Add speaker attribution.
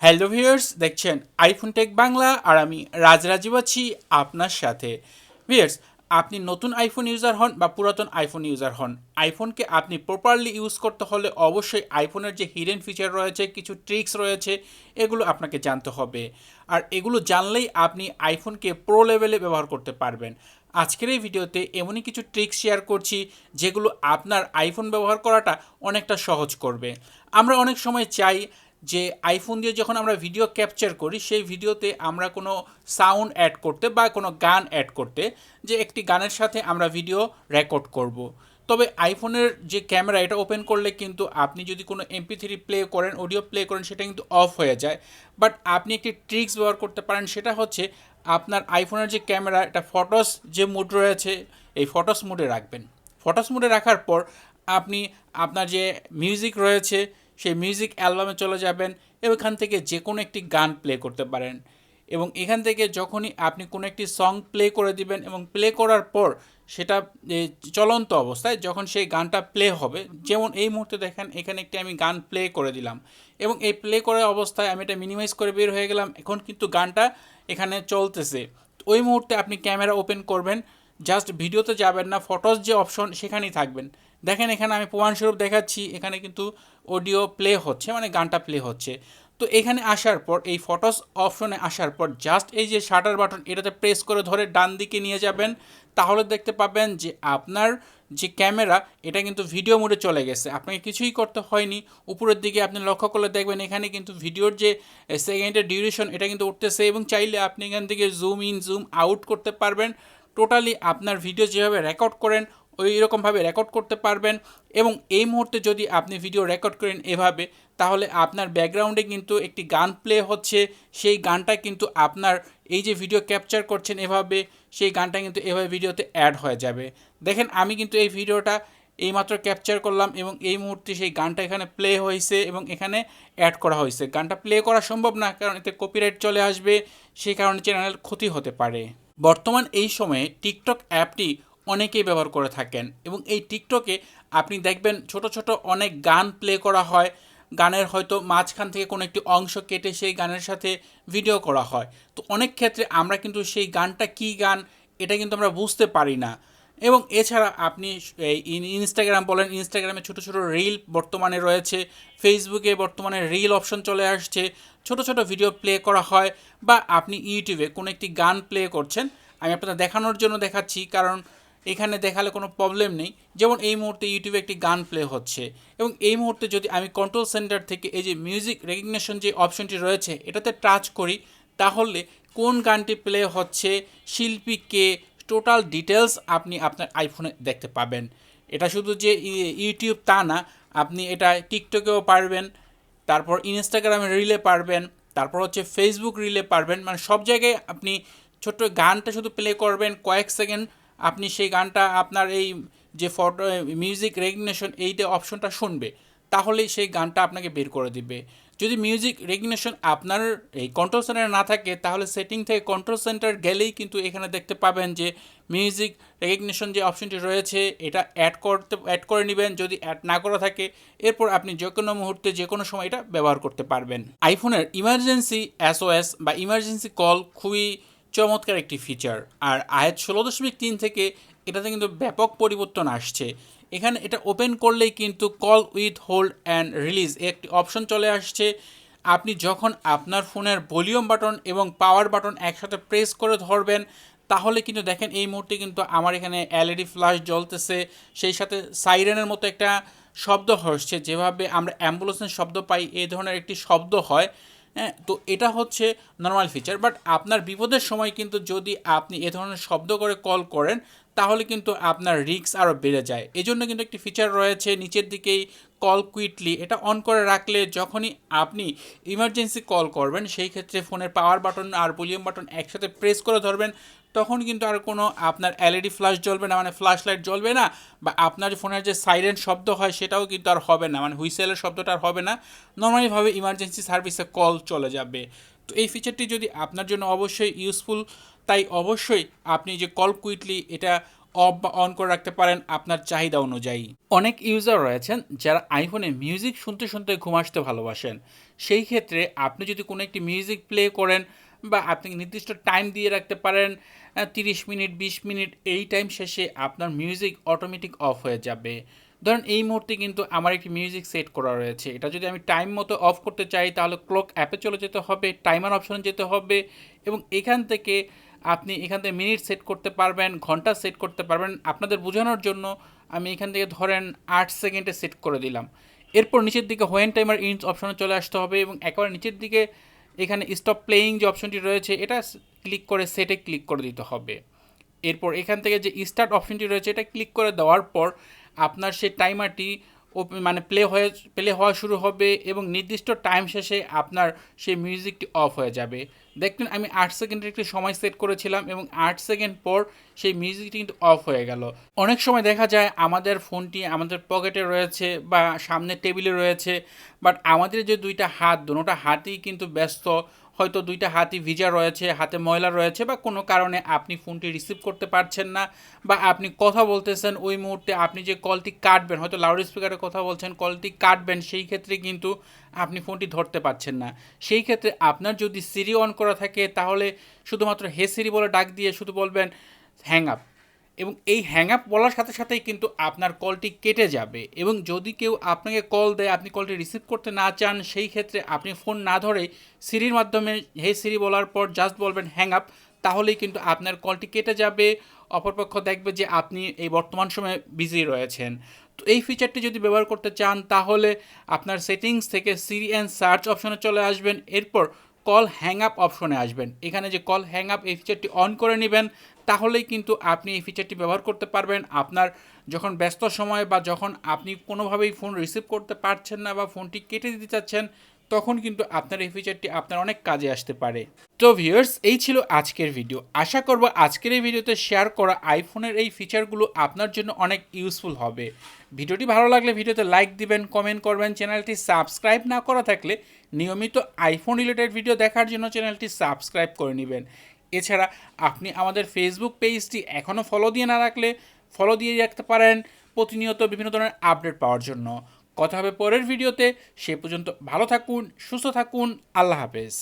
Speaker 1: Hello viewers, দেখছেন iPhone take Bangla আর আমি রাজরাজীব আছি আপনার সাথে। ভিউয়ার্স, আপনি নতুন আইফোন ইউজার হন বা পুরাতন আইফোন ইউজার হন, আইফোনকে আপনি প্রপারলি ইউজ করতে হলে অবশ্যই আইফোনের যে হিডেন ফিচার রয়েছে, কিছু ট্রিক্স রয়েছে, এগুলো আপনাকে জানতে হবে। আর এগুলো জানলেই আপনি আইফোনকে প্রো লেভেলে ব্যবহার করতে পারবেন। আজকের এই ভিডিওতে এমনই কিছু ট্রিক্স শেয়ার করছি যেগুলো আপনার আইফোন ব্যবহার করাটা অনেকটা সহজ করবে। আমরা অনেক সময় চাই যে আইফোন দিয়ে যখন আমরা ভিডিও ক্যাপচার করি সেই ভিডিওতে আমরা কোনো সাউন্ড অ্যাড করতে বা কোনো গান অ্যাড করতে, যে একটি গানের সাথে আমরা ভিডিও রেকর্ড করব। তবে আইফোনের যে ক্যামেরা, এটা ওপেন করলে কিন্তু আপনি যদি কোনো MP3 প্লে করেন, অডিও প্লে করেন, সেটা কিন্তু অফ হয়ে যায়। বাট আপনি একটি ট্রিক্স ব্যবহার করতে পারেন, সেটা হচ্ছে আপনার আইফোনের যে ক্যামেরা, এটা ফটোস যে মুড রয়েছে এই ফটোস মুডে রাখবেন। ফটোস মুডে রাখার পর আপনি আপনার যে মিউজিক রয়েছে সেই মিউজিক অ্যালবামে চলে যাবেন এবং এখান থেকে যে কোনো একটি গান প্লে করতে পারেন। এবং এখান থেকে যখনই আপনি কোনো একটি সং প্লে করে দিবেন এবং প্লে করার পর সেটা চলন্ত অবস্থায় যখন সেই গানটা প্লে হবে, যেমন এই মুহূর্তে দেখেন এখানে একটি আমি গান প্লে করে দিলাম এবং এই প্লে করার অবস্থায় আমি এটা মিনিমাইজ করে বের হয়ে গেলাম, এখন কিন্তু গানটা এখানে চলতেছে। ওই মুহূর্তে আপনি ক্যামেরা ওপেন করবেন, জাস্ট ভিডিওতে যাবেন না, ফটোস যে অপশন সেখানেই থাকবেন। দেখেন এখানে আমি প্রমাণস্বরূপ দেখাচ্ছি, এখানে কিন্তু অডিও প্লে হচ্ছে, মানে গানটা প্লে হচ্ছে। তো এখানে আসার পর এই ফটোস অপশনে আসার পর জাস্ট এই যে শাটার বাটন, এটাতে প্রেস করে ধরে ডান দিকে নিয়ে যাবেন, তাহলে দেখতে পাবেন যে আপনার যে ক্যামেরা এটা কিন্তু ভিডিও মোডে চলে গেছে, আপনাকে কিছুই করতে হয়নি। উপরের দিকে আপনি লক্ষ্য করলে দেখবেন এখানে কিন্তু ভিডিওর যে সেকেন্ডের ডিউরেশন এটা কিন্তু উঠতেছে এবং চাইলে আপনি এখান থেকে জুম ইন জুম আউট করতে পারবেন। টোটালি আপনার ভিডিও যেভাবে রেকর্ড করেন ওই রকমভাবে রেকর্ড করতে পারবেন। এবং এই মুহূর্তে যদি আপনি ভিডিও রেকর্ড করেন এভাবে, তাহলে আপনার ব্যাকগ্রাউন্ডে কিন্তু একটি গান প্লে হচ্ছে, সেই গানটা কিন্তু আপনার এই যে ভিডিও ক্যাপচার করছেন এভাবে, সেই গানটা কিন্তু এভাবে ভিডিওতে অ্যাড হয়ে যাবে। দেখেন আমি কিন্তু এই ভিডিওটা এইমাত্র ক্যাপচার করলাম এবং এই মুহূর্তে সেই গানটা এখানে প্লে হয়েছে এবং এখানে অ্যাড করা হয়েছে। গানটা প্লে করা সম্ভব না, কারণ এতে কপিরাইট চলে আসবে, সেই কারণে চ্যানেল ক্ষতি হতে পারে। বর্তমান এই সময়ে টিকটক অ্যাপটি অনেকেই ব্যবহার করে থাকেন এবং এই টিকটকে আপনি দেখবেন ছোট ছোট অনেক গান প্লে করা হয়, গানের হয়তো মাঝখান থেকে কোনো একটি অংশ কেটে সেই গানের সাথে ভিডিও করা হয়। তো অনেক ক্ষেত্রে আমরা কিন্তু সেই গানটা কী গান এটা কিন্তু আমরা বুঝতে পারি না। এবং এছাড়া আপনি এই ইনস্টাগ্রাম বলেন, ইনস্টাগ্রামে ছোটো ছোটো রিল বর্তমানে রয়েছে, ফেসবুকে বর্তমানে রিল অপশন চলে আসছে, ছোটো ছোটো ভিডিও প্লে করা হয়। বা আপনি ইউটিউবে কোনো একটি গান প্লে করছেন, আমি আপনাদের দেখানোর জন্য দেখাচ্ছি কারণ এখানে দেখালে কোনো প্রবলেম নেই। যেমন এই মুহূর্তে ইউটিউবে একটি গান প্লে হচ্ছে এবং এই মুহূর্তে যদি আমি কন্ট্রোল সেন্টার থেকে এই যে মিউজিক রেকগনিশন যে অপশনটি রয়েছে এটাতে টাচ করি, তাহলে কোন গানটি প্লে হচ্ছে, শিল্পী কে, টোটাল ডিটেলস আপনি আপনার আইফোনে দেখতে পাবেন। এটা শুধু যে ইউটিউব তা না, আপনি এটা টিকটকেও পারবেন, তারপর ইনস্টাগ্রামে রিলে পারবেন, তারপর হচ্ছে ফেসবুক রিলে পারবেন। মানে সব জায়গায় আপনি ছোট্ট গানটা শুধু প্লে করবেন, কয়েক সেকেন্ড আপনি সেই গানটা আপনার এই যে ফটো মিউজিক রেকগনিশন এইটা অপশনটা শুনবে, তাহলেই সেই গানটা আপনাকে বের করে দিবে। যদি মিউজিক রেকগনিশন আপনার এই কন্ট্রোল সেন্টারে না থাকে, তাহলে সেটিং থেকে কন্ট্রোল সেন্টার গেলেই কিন্তু এখানে দেখতে পাবেন যে মিউজিক রেকগনিশন যে অপশনটি রয়েছে এটা অ্যাড করে নেবেন। যদি অ্যাড না করা থাকে, এরপর আপনি যে কোনো মুহূর্তে যে কোনো সময় এটা ব্যবহার করতে পারবেন। আইফোনের ইমার্জেন্সি SOS বা ইমার্জেন্সি কল খুবই চমৎকার একটি ফিচার। আর আয়াত 16.3 থেকে এটাতে কিন্তু ব্যাপক পরিবর্তন আসছে। এখানে এটা ওপেন করলেই কিন্তু call with hold and release একটি অপশন চলে আসছে। আপনি যখন আপনার ফোনের ভলিউম বাটন এবং পাওয়ার বাটন একসাথে প্রেস করে ধরবেন, তাহলে কিন্তু দেখেন এই মুহূর্তে কিন্তু আমার এখানে LED ফ্ল্যাশ জ্বলতেছে, সেই সাথে সাইরেনের মতো একটা শব্দ হচ্ছে, যেভাবে আমরা অ্যাম্বুলেন্সের শব্দ পাই এই ধরনের একটি শব্দ হয়। হ্যাঁ, তো এটা হচ্ছে নর্মাল ফিচার। বাট আপনার বিপদের সময় কিন্তু যদি আপনি এ ধরনের শব্দ করে কল করেন, তাহলে কিন্তু আপনার রিস্ক আরও বেড়ে যায়। এই জন্য কিন্তু একটি ফিচার রয়েছে নিচের দিকেই, কল কুইকলি, এটা অন করে রাখলে যখনই আপনি ইমার্জেন্সি কল করবেন সেই ক্ষেত্রে ফোনের পাওয়ার বাটন আর ভলিউম বাটন একসাথে প্রেস করে ধরবেন, তখন কিন্তু আর কোনো আপনার LED ফ্ল্যাশ জ্বলবে না, মানে ফ্ল্যাশ লাইট জ্বলবে না, বা আপনার ফোনের যে সাইরেন শব্দ হয় সেটাও কিন্তু আর হবে না, মানে হুইসেলের শব্দটা আর হবে না। নর্মালিভাবে ইমার্জেন্সি সার্ভিসে কল চলে যাবে। তো এই ফিচারটি যদি আপনার জন্য অবশ্যই ইউজফুল, তাই অবশ্যই আপনি যে কল কুইকলি এটা অফ বা অন করে রাখতে পারেন আপনার চাহিদা অনুযায়ী। অনেক ইউজার রয়েছেন যারা আইফোনে মিউজিক শুনতে শুনতে ঘুম আসতে ভালোবাসেন। সেই ক্ষেত্রে আপনি যদি কোনো একটি মিউজিক প্লে করেন বা আপনি নির্দিষ্ট টাইম দিয়ে রাখতে পারেন 30 মিনিট 20 মিনিট, এই টাইম শেষে আপনার মিউজিক অটোমেটিক অফ হয়ে যাবে। ধরেন এই মুহূর্তে কিন্তু আমার একটি মিউজিক সেট করা রয়েছে, এটা যদি আমি টাইম মতো অফ করতে চাই তাহলে ক্লক অ্যাপে চলে যেতে হবে, টাইমার অপশনে যেতে হবে এবং এখান থেকে আপনি এখান থেকে মিনিট সেট করতে পারবেন, ঘন্টা সেট করতে পারবেন। আপনাদের বোঝানোর জন্য আমি এখান থেকে ধরেন 8 সেকেন্ডে সেট করে দিলাম। এরপর নিচের দিকে হোয়েন টাইমার ইন্স অপশনে চলে আসতে হবে এবং একেবারে নিচের দিকে এখানে স্টপ প্লেয়িং যে অপশনটি রয়েছে এটা ক্লিক করে সেটে ক্লিক করে দিতে হবে। এরপর এখান থেকে যে স্টার্ট অপশনটি রয়েছে এটা ক্লিক করে দেওয়ার পর আপনার সেই টাইমারটি মানে প্লে হওয়া শুরু হবে এবং নির্দিষ্ট টাইম শেষে আপনার সেই মিউজিকটি অফ হয়ে যাবে। দেখবেন আমি 8 সেকেন্ডের একটি সময় সেট করেছিলাম এবং 8 সেকেন্ড পর সেই মিউজিকটি কিন্তু অফ হয়ে গেল। অনেক সময় দেখা যায় আমাদের ফোনটি আমাদের পকেটে রয়েছে বা সামনে টেবিলে রয়েছে, বাট আমাদের যে দুইটা হাত, দুটোটা হাতই কিন্তু ব্যস্ত, হয়তো দুইটা হাতই ভিজা রয়েছে, হাতে ময়লা রয়েছে বা কোনো কারণে আপনি ফোনটি রিসিভ করতে পারছেন না বা আপনি কথা বলতেছেন ওই মুহূর্তে আপনি যে কলটি কাটবেন, হয়তো লাউড স্পিকারে কথা বলছেন, কলটি কাটবেন, সেই ক্ষেত্রে কিন্তু আপনি ফোনটি ধরতে পারছেন না। সেই ক্ষেত্রে আপনার যদি সিরি অন করা থাকে তাহলে শুধুমাত্র হে সিরি বলে ডাক দিয়ে শুধু বলবেন হ্যাং আপ, এবং এই হ্যাং আপ বলার সাথে সাথেই কিন্তু আপনার কলটি কেটে যাবে। এবং যদি কেউ আপনাকে কল দেয় আপনি কলটি রিসিভ করতে না চান, সেই ক্ষেত্রে আপনি ফোন না ধরে সিরির মাধ্যমে হে সিরি বলার পর জাস্ট বলবেন হ্যাং আপ, তাহলেই কিন্তু আপনার কলটি কেটে যাবে। অপরপক্ষ দেখবে যে আপনি এই বর্তমান সময়ে বিজি রয়েছেন। তো এই ফিচারটি যদি ব্যবহার করতে চান তাহলে আপনার সেটিংস থেকে সিরি অ্যান্ড সার্চ অপশনে চলে আসবেন, এরপর কল হ্যাং আপ অপশনে আসবেন। এখানে যে কল হ্যাং আপ এই ফিচারটি অন করে নেবেন, তাহলেই কিন্তু আপনি এই ফিচারটি ব্যবহার করতে পারবেন। আপনার যখন ব্যস্ত সময় বা যখন আপনি কোনোভাবেই ফোন রিসিভ করতে পারছেন না বা ফোনটি কেটে দিতে চাচ্ছেন, তখন কিন্তু আপনার এই ফিচারটি আপনার অনেক কাজে আসতে পারে। তো ভিউয়ার্স, এই ছিল আজকের ভিডিও। আশা করব আজকের এই ভিডিওতে শেয়ার করা আইফোনের এই ফিচারগুলো আপনার জন্য অনেক ইউজফুল হবে। ভিডিওটি ভালো লাগলে ভিডিওতে লাইক দিবেন, কমেন্ট করবেন, চ্যানেলটি সাবস্ক্রাইব না করা থাকলে নিয়মিত আইফোন রিলেটেড ভিডিও দেখার জন্য চ্যানেলটি সাবস্ক্রাইব করে নেবেন। এছাড়া আপনি আমাদের ফেসবুক পেজটি এখনও ফলো দিয়ে না রাখলে ফলো দিয়ে রাখতে পারেন প্রতিনিয়ত বিভিন্ন ধরনের আপডেট পাওয়ার জন্য। কথা হবে পরের ভিডিওতে, সে পর্যন্ত ভালো থাকুন, সুস্থ থাকুন, আল্লাহ হাফেজ।